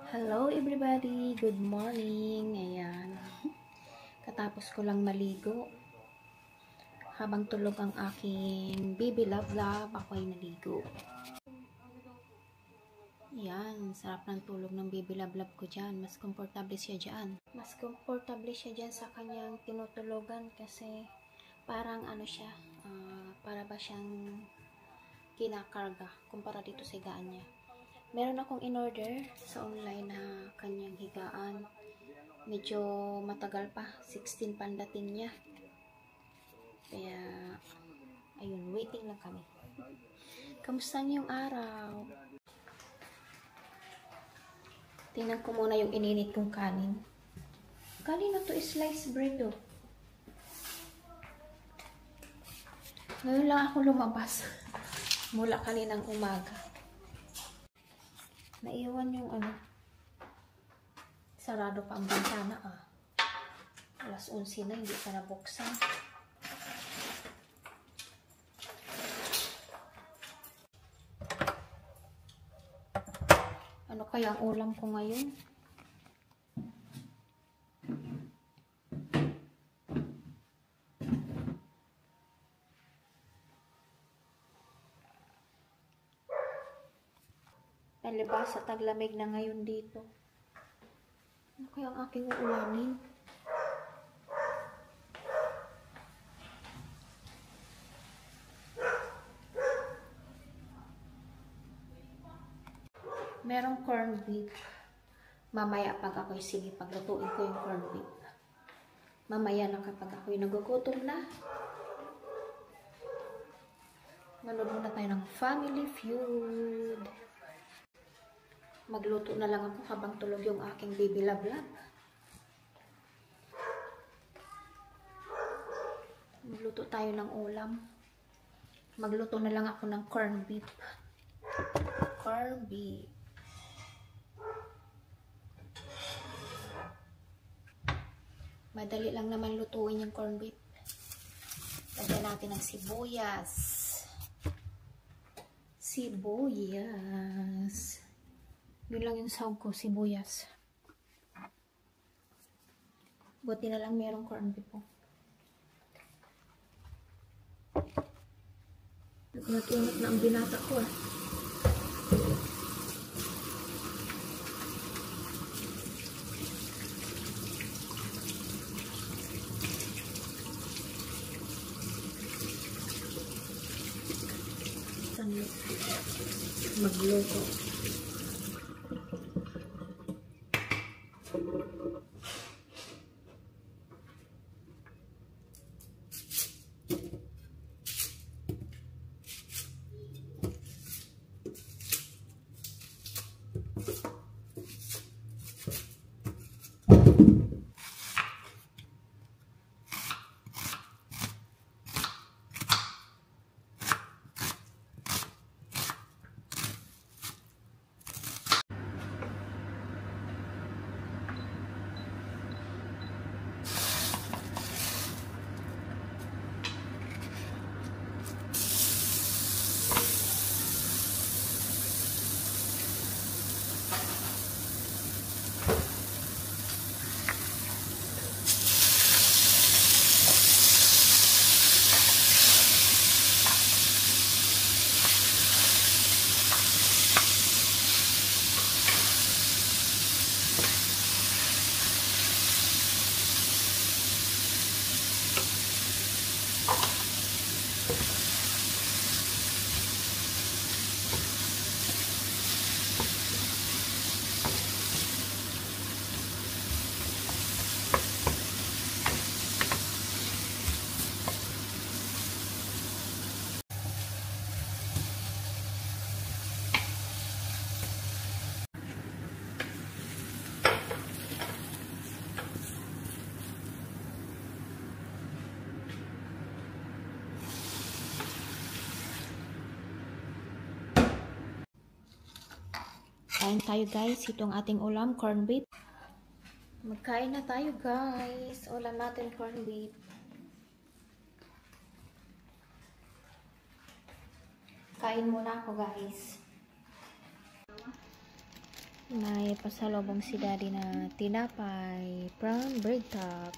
Hello everybody! Good morning! Ayan. Katapos ko lang maligo. Habang tulog ang aking baby love, ako ay naligo. Ayan. Sarap ng tulog ng baby love ko dyan. Mas komportable siya dyan. Mas komportable siya dyan sa kanyang tinutulogan kasi parang ano siya, para ba siyang kinakarga kumpara dito sa higaan niya. Meron akong in-order sa online na kanyang higaan. Medyo matagal pa. 16 pa ang dating niya. Kaya, ayun, waiting lang kami. Kamusta ngayong araw? Tingnan ko muna yung ininit kong kanin. Kanin na to is sliced bread, oh. Ngayon lang ako lumabas. Mula kaninang umaga. Naiwan yung sarado pa ang bintana, Alas 11 na, hindi pa nabuksan. Ano kaya ang ulam ko ngayon? Palibas sa taglamig na ngayon dito. Ano kaya ang aking uulamin? Merong corned beef. Mamaya pag ako'y sige, paglutuin ko yung corned beef. Mamaya lang kapag ako'y nagugutom na. Manood muna tayo ng Family Feud. Magluto na lang ako habang tulog yung aking baby love. Magluto tayo ng ulam. Magluto na lang ako ng corned beef. Corned beef. Madali lang naman lutuin yung corned beef. Lagyan natin ng sibuyas. Sibuyas. Yun lang yung sahog ko, sibuyas. Buti na lang merong corned beef po. Nag-unat na ang binata ko, magluto. Kain tayo guys, itong ating ulam, corned beef. Magkain na tayo guys, ulam natin corned beef. Kain muna ako guys. May pasalubong si daddy na tinapay from Bread Top.